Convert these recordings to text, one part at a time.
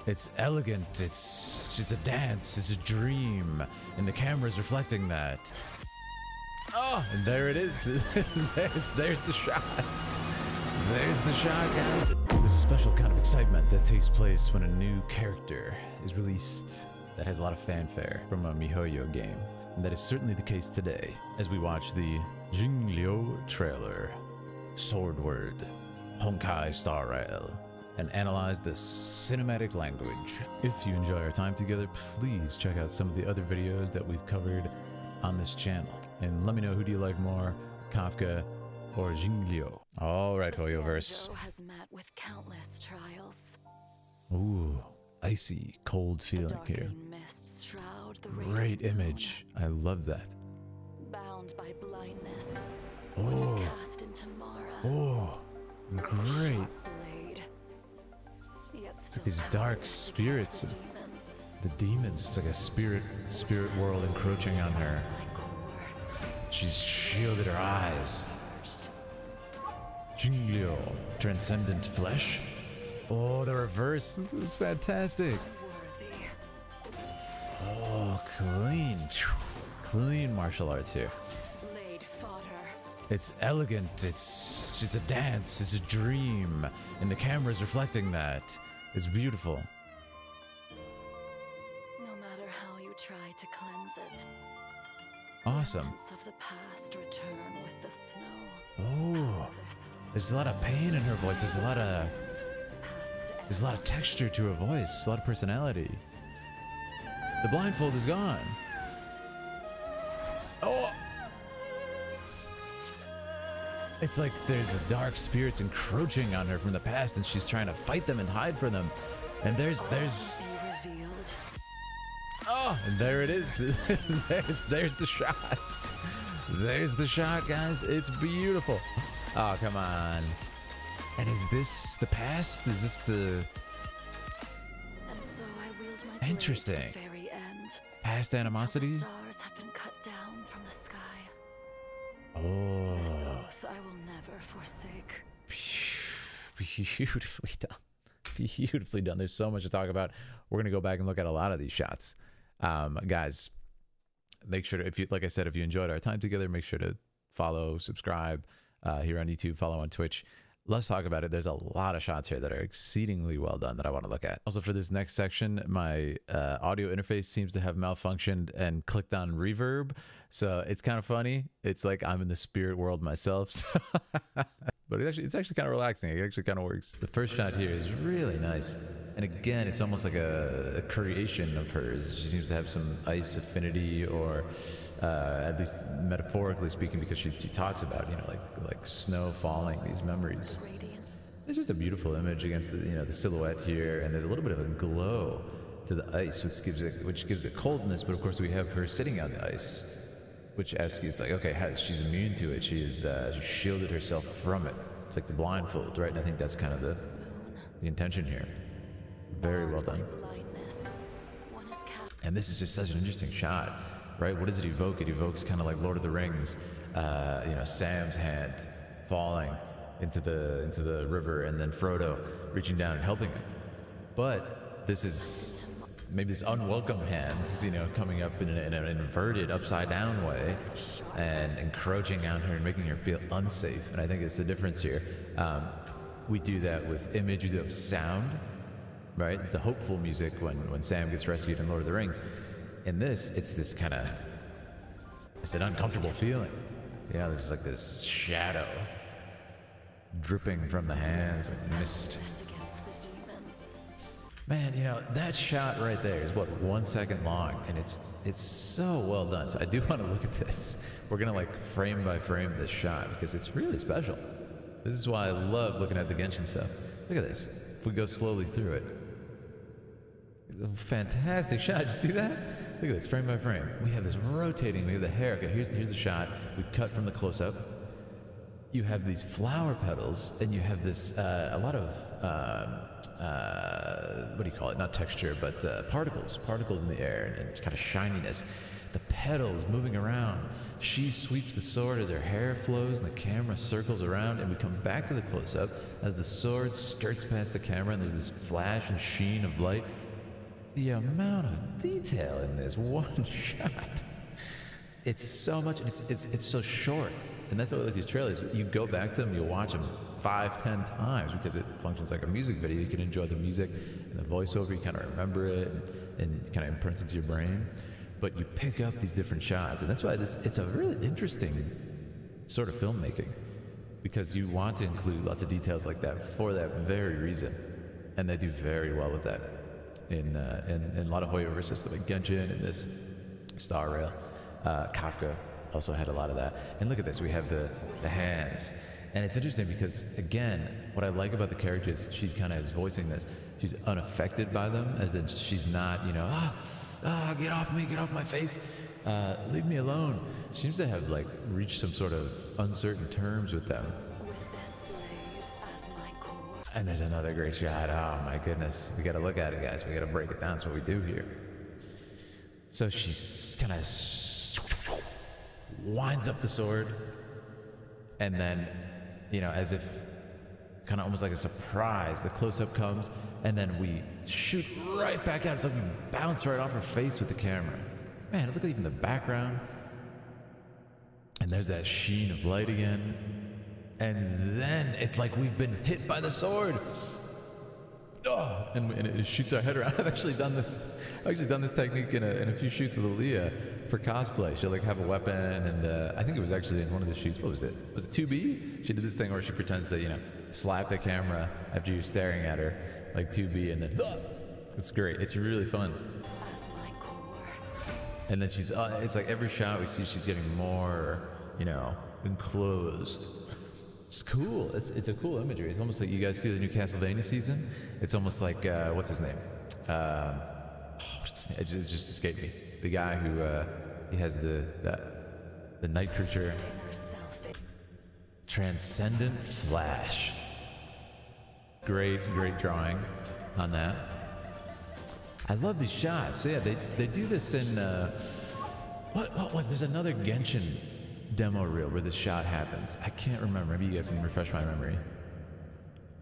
It's elegant, it's a dance, it's a dream, and the camera's reflecting that. Oh, and there it is. there's the shot. There's the shot, guys. There's a special kind of excitement that takes place when a new character is released that has a lot of fanfare from a MiHoYo game. And that is certainly the case today as we watch the Jingliu trailer, Swordward, Honkai Star Rail, and analyze the cinematic language. If you enjoy our time together, please check out some of the other videos that we've covered on this channel. And let me know, who do you like more, Kafka or Jingliu? All right, Hoyoverse. Has met with countless trials. Ooh, icy, cold feeling here. Great image. I love that. Bound by blindness. Oh, Cast into Mara. oh, great. It's like these dark spirits of the demons. It's like a spirit world encroaching on her. She's shielded her eyes. Jingliu, transcendent flesh. Oh, the reverse. This is fantastic. Oh, clean. Clean martial arts here. It's elegant. It's a dance. It's a dream. And the camera's reflecting that. It's beautiful. No matter how you try to cleanse it. Awesome. Of the past return with the snow. Oh, there's a lot of pain in her voice. There's a lot of texture to her voice. A lot of personality. The blindfold is gone. Oh. It's like there's dark spirits encroaching on her from the past, and she's trying to fight them and hide from them. And there's oh, and there it is. there's the shot. There's the shot, guys. It's beautiful. Oh, come on. And is this the past? Is this the... And so I wield my interesting. blade to the very end. Past animosity? The stars have been cut down from the sky. Oh. This oath I will never forsake. Beautifully done. Beautifully done. There's so much to talk about. We're going to go back and look at a lot of these shots. Guys, make sure to, if you, like I said, if you enjoyed our time together, make sure to follow, subscribe here on YouTube, follow on Twitch. Let's talk about it. There's a lot of shots here that are exceedingly well done that I want to look at. Also, for this next section, my audio interface seems to have malfunctioned and clicked on reverb. So it's kind of funny. It's like I'm in the spirit world myself. So but it's actually kind of relaxing. It actually kind of works. The first shot here is really nice. And again, it's almost like a creation of hers. She seems to have some ice affinity, or at least metaphorically speaking, because she talks about, you know, like snow falling, these memories. It's just a beautiful image against the, you know, the silhouette here, and there's a little bit of a glow to the ice, which gives it coldness. But of course, we have her sitting on the ice, which asks you, it's like, okay, she's immune to it. She's shielded herself from it. It's like the blindfold, right? And I think that's kind of the intention here. Very well done. And this is just such an interesting shot, right? What does it evoke? It evokes kind of like Lord of the Rings, you know, Sam's hand falling into the river, and then Frodo reaching down and helping him. But this is maybe this unwelcome hands, you know, coming up in an inverted, upside down way, and encroaching on her and making her feel unsafe. And I think it's the difference here. We do that with image, we do that with sound, right? It's a hopeful music when Sam gets rescued in Lord of the Rings. In this, it's this kind of, it's an uncomfortable feeling. You know, there's like this shadow dripping from the hands, like mist. Man, you know, that shot right there is what, 1 second long, and it's so well done. So I do want to look at this. We're gonna like frame by frame this shot because it's really special. This is why I love looking at the Genshin stuff. Look at this. If we go slowly through it, fantastic shot. Did you see that? Look at this, frame by frame. We have this rotating. We have the hair. Okay, here's the shot. We cut from the close-up. You have these flower petals, and you have this a lot of what do you call it? Not texture, but particles in the air, and kind of shininess. The petals moving around. She sweeps the sword as her hair flows and the camera circles around, and we come back to the close-up as the sword skirts past the camera and there's this flash and sheen of light. The amount of detail in this one shot. It's so much, and it's so short. And that's what I like these trailers. You go back to them, you'll watch them 5-10 times because it functions like a music video. You can enjoy the music and the voiceover, you kind of remember it and kind of imprints into your brain. But you pick up these different shots, and that's why it's a really interesting sort of filmmaking, because you want to include lots of details like that for that very reason, and they do very well with that in a lot of Hoyover systems like Genshin and this Star Rail. Kafka also had a lot of that. And look at this, we have the hands, and it's interesting because, again, what I like about the character is she kind of is voicing this. She's unaffected by them, as in she's not, you know, get off me, get off my face, leave me alone. She seems to have like reached some sort of uncertain terms with them. With this blade as my core. And there's another great shot. Oh my goodness, we gotta look at it, guys. We gotta break it down. That's what we do here. So she's kind of winds up the sword, and then, you know, as if kind of almost like a surprise, the close-up comes, and then we shoot right back out. It's like we bounce right off her face with the camera. Man, look at even the background. And there's that sheen of light again. And then it's like we've been hit by the sword. Oh, and it shoots our head around. I've actually done this technique in a few shoots with Aaliyah for cosplay. She'll like have a weapon, and I think it was actually in one of the shoots. What was it? Was it 2B? She did this thing where she pretends to, you know, slap the camera after you're staring at her, like 2B, and then it's great. It's really fun. As my core. And then she's, it's like every shot we see, she's getting more, you know, enclosed. It's cool. It's a cool imagery. It's almost like, you guys see the new Castlevania season? It's almost like, what's his name? What's his name? It just escaped me. The guy who, he has the night creature. Inner self. Transcendent Flash. Great drawing on that. I love these shots. So yeah, they do this in, there's another Genshin demo reel where this shot happens. I can't remember. Maybe you guys can refresh my memory.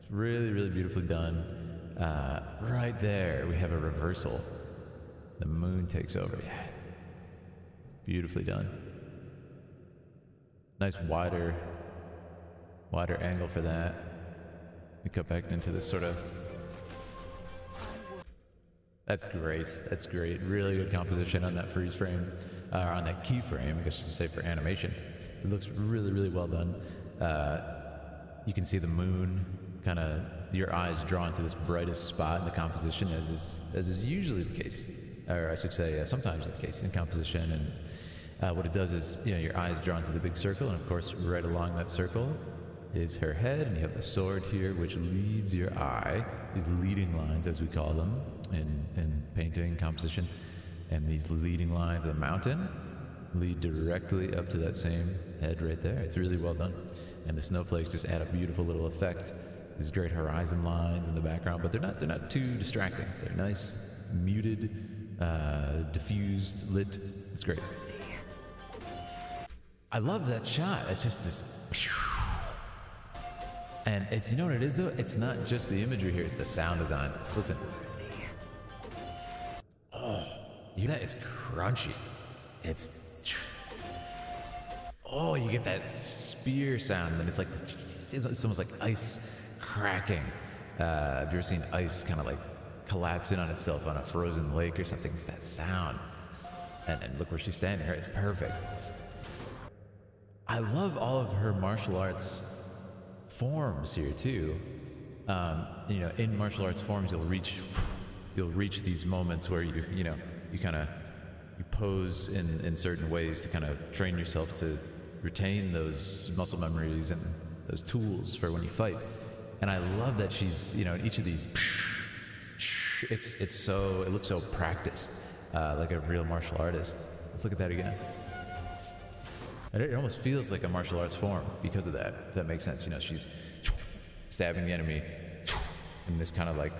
It's really beautifully done. Right there, we have a reversal. The moon takes over. Yeah. Beautifully done. Nice wider angle for that. We cut back into this sort of... That's great. Really good composition on that freeze frame, on that keyframe, I guess you should say, for animation. It looks really well done. You can see the moon, kind of your eyes drawn to this brightest spot in the composition, as is usually the case, or I should say sometimes the case in composition. And what it does is, you know, your eyes drawn to the big circle, and of course right along that circle is her head, and you have the sword here which leads your eye, these leading lines as we call them in painting composition, and these leading lines of the mountain lead directly up to that same head right there. It's really well done, and the snowflakes just add a beautiful little effect. These great horizon lines in the background, but they're not too distracting. They're nice, muted, diffused, lit. It's great. I love that shot. It's just this. And it's, you know what it is though? It's not just the imagery here, it's the sound design. Listen. Oh, you hear that? It's crunchy. Oh, you get that spear sound, and then it's like, it's almost like ice cracking. Have you ever seen ice kind of like collapse in on itself on a frozen lake or something? It's that sound. And look where she's standing here. It's perfect. I love all of her martial arts forms here too. You know, in martial arts forms, you'll reach these moments where you pose in certain ways to kind of train yourself to retain those muscle memories and those tools for when you fight. And I love that she's, you know, in each of these, it looks so practiced, like a real martial artist. Let's look at that again. And it almost feels like a martial arts form because of that, if that makes sense. You know, she's stabbing the enemy, in this kind of like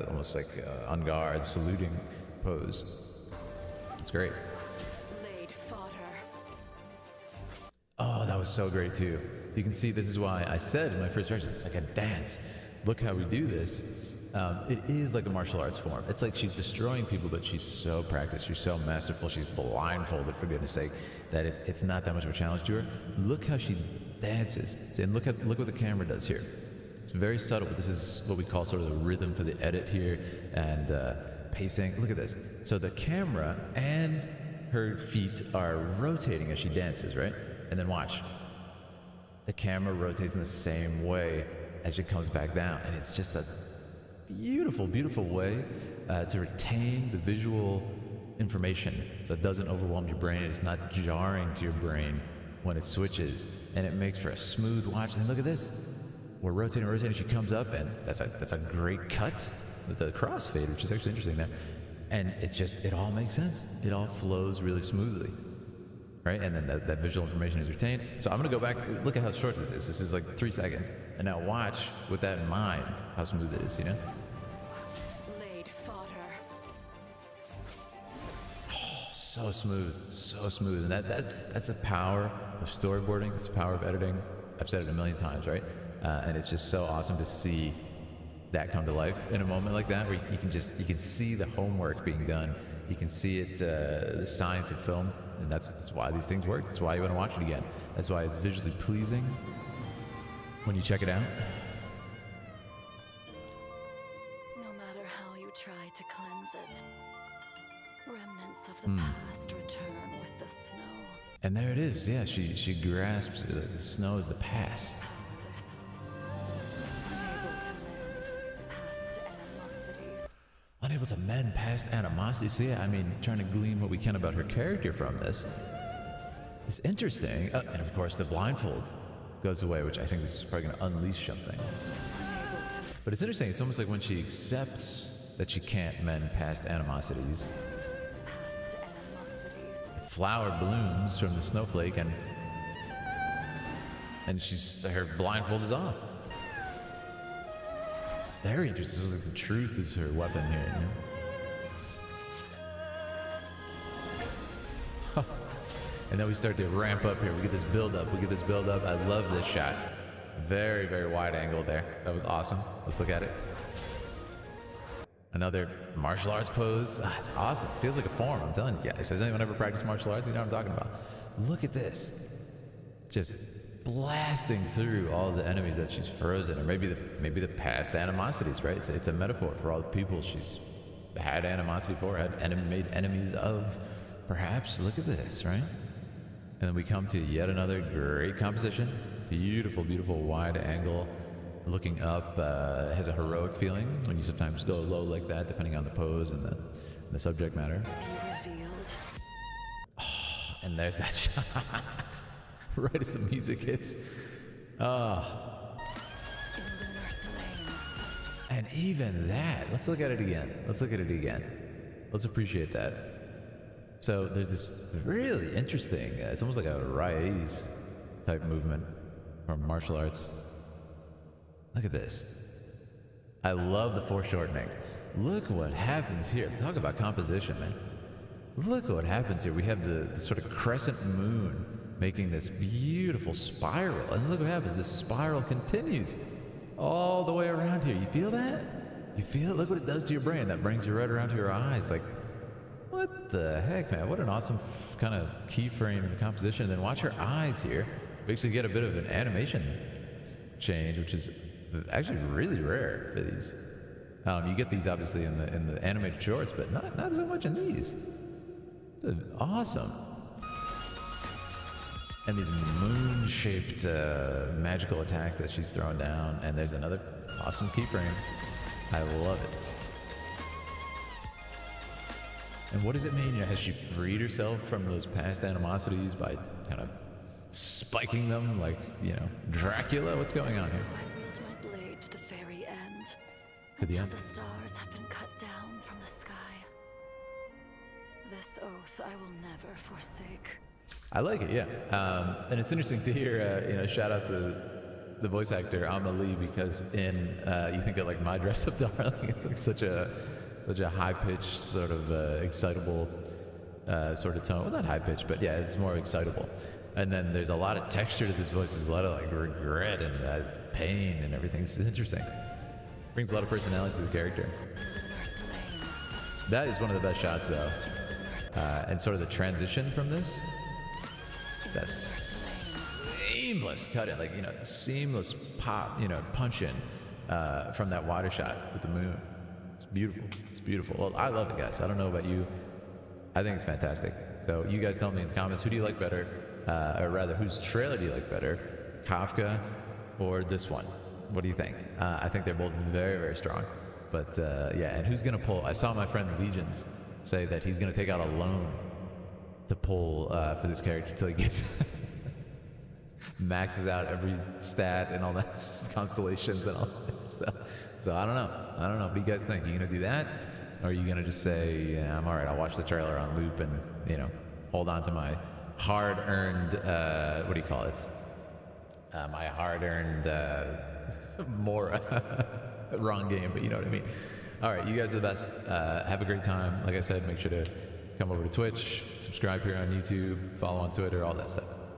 almost like on guard, saluting pose. It's great. Laid fodder. Oh, that was so great too. You can see this is why I said in my first reaction, it's like a dance. Look how we do this. It is like a martial arts form. It's like she's destroying people, but she's so practiced. She's so masterful. She's blindfolded, for goodness sake, that it's not that much of a challenge to her. Look how she dances. And look what the camera does here. It's very subtle, but this is what we call sort of the rhythm to the edit here and pacing. Look at this. So the camera and her feet are rotating as she dances, right? And then watch. The camera rotates in the same way as she comes back down. And it's just a beautiful, beautiful way to retain the visual information so it doesn't overwhelm your brain. It's not jarring to your brain when it switches. And it makes for a smooth watch. And look at this. We're rotating, rotating. She comes up, and that's a great cut with the crossfade, which is actually interesting there. And it all makes sense. It all flows really smoothly, right? And then that visual information is retained. So I'm gonna go back. Look at how short this is. This is like 3 seconds. And now watch with that in mind how smooth it is. You know? Laid fodder. So smooth, so smooth. And that's the power of storyboarding. It's the power of editing. I've said it a million times, right? And it's just so awesome to see that come to life in a moment like that, where you can see the homework being done. You can see it, the science of film, and that's why these things work. That's why you want to watch it again. That's why it's visually pleasing when you check it out. No matter how you try to cleanse it, remnants of the past return with the snow. And there it is. Yeah, she grasps the snow as the past. Unable to mend past animosities. So yeah, I mean, trying to glean what we can about her character from this is interesting. And of course, the blindfold goes away, which I think is probably going to unleash something. But it's interesting. It's almost like when she accepts that she can't mend past animosities, flower blooms from the snowflake, and her blindfold is off. Very interesting. It was like the truth is her weapon here. You know? And then we start to ramp up here. We get this build up. I love this shot. Very, very wide angle there. That was awesome. Let's look at it. Another martial arts pose. It's awesome. Feels like a form. I'm telling you guys. Has anyone ever practiced martial arts? You know what I'm talking about. Look at this. Just blasting through all the enemies that she's frozen, or maybe the past animosities, right? It's a metaphor for all the people she's had animosity for, made enemies of, perhaps. Look at this, right? And then we come to yet another great composition. Beautiful, beautiful wide angle, looking up. Has a heroic feeling when you sometimes go low like that, depending on the pose and the subject matter. Oh, and there's that shot. Right as the music hits. And even that, let's look at it again. Let's appreciate that. So there's this really interesting, it's almost like a Rais type movement from martial arts. Look at this. I love the foreshortening. Look what happens here. Talk about composition, man. Look what happens here. We have the sort of crescent moon making this beautiful spiral. And look what happens. This spiral continues all the way around here. You feel that? You feel it? Look what it does to your brain. That brings you right around to your eyes. Like, what the heck, man? What an awesome kind of keyframe in the composition. And then watch her eyes here. We actually get a bit of an animation change, which is actually really rare for these. You get these obviously in the animated shorts, but not so much in these. It's awesome. And these moon-shaped magical attacks that she's throwing down. And there's another awesome keyframe. I love it. And what does it mean? You know, has she freed herself from those past animosities by kind of spiking them like, you know, Dracula? What's going on here? I wield my blade to the very end. To the until end? the stars have been cut down from the sky. This oath I will never forsake. I like it, yeah. And it's interesting to hear, you know, shout out to the voice actor Amelie, because in you think of like My Dress Up Darling, it's like such a high pitched sort of excitable sort of tone. Well, not high pitched, but yeah, it's more excitable. And then there's a lot of texture to this voice. There's a lot of like regret and pain and everything. It's interesting. Brings a lot of personality to the character. That is one of the best shots, though. And sort of the transition from this. That seamless cut in, like, you know, seamless pop, you know, punch in from that water shot with the moon. It's beautiful. It's beautiful. Well, I love it, guys. I don't know about you. I think it's fantastic. So you guys tell me in the comments, who do you like better? Or rather, whose trailer do you like better? Kafka or this one? What do you think? I think they're both very, very strong. But yeah, and who's going to pull? I saw my friend Legions say that he's going to take out a loan to pull for this character until he gets maxes out every stat and all that constellations and all that stuff. So I don't know. What do you guys think? Are you going to do that? Or are you going to just say, yeah, I'm all right, I'll watch the trailer on loop and, you know, hold on to my hard-earned, what do you call it? My hard-earned, more wrong game, but you know what I mean. All right, you guys are the best. Have a great time. Like I said, make sure to come over to Twitch, subscribe here on YouTube, follow on Twitter, all that stuff.